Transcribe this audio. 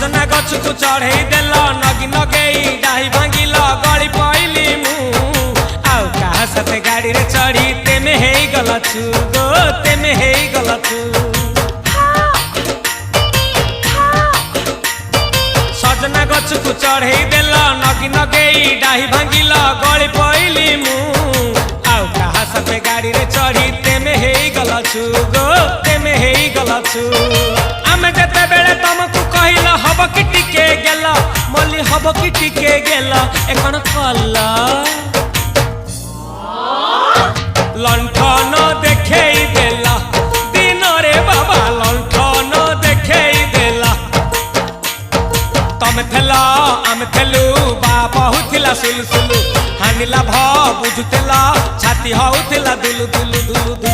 सजना गछ को चढ़े देल नगी नगेई डाही भांगिल गली पइली मु आउ कहा साथे गाड़ी रे चढ़ी तेमे हेई गला छु गो तेमे हेई गला छु सजना गछ को चढ़े देल नगी नगेई डाही भांगिल गली पइली मु आउ कहा साथे गाड़ी रे चढ़ी तेमे हेई गला छु गो तेमे हेई गला छु आमे जते बेले तुमको कहिल हब कि टिके गेल मल्ली हब कि टिके गेल एकन कला लंठन देखेई देला दिन रे बाबा लंठन देखेई देला तमे थेला आमे थेलु बाबा हुथिला सुलु सुलु हानिला भ बुझुतेला छाती हउथिला दुलु दुलु दुलु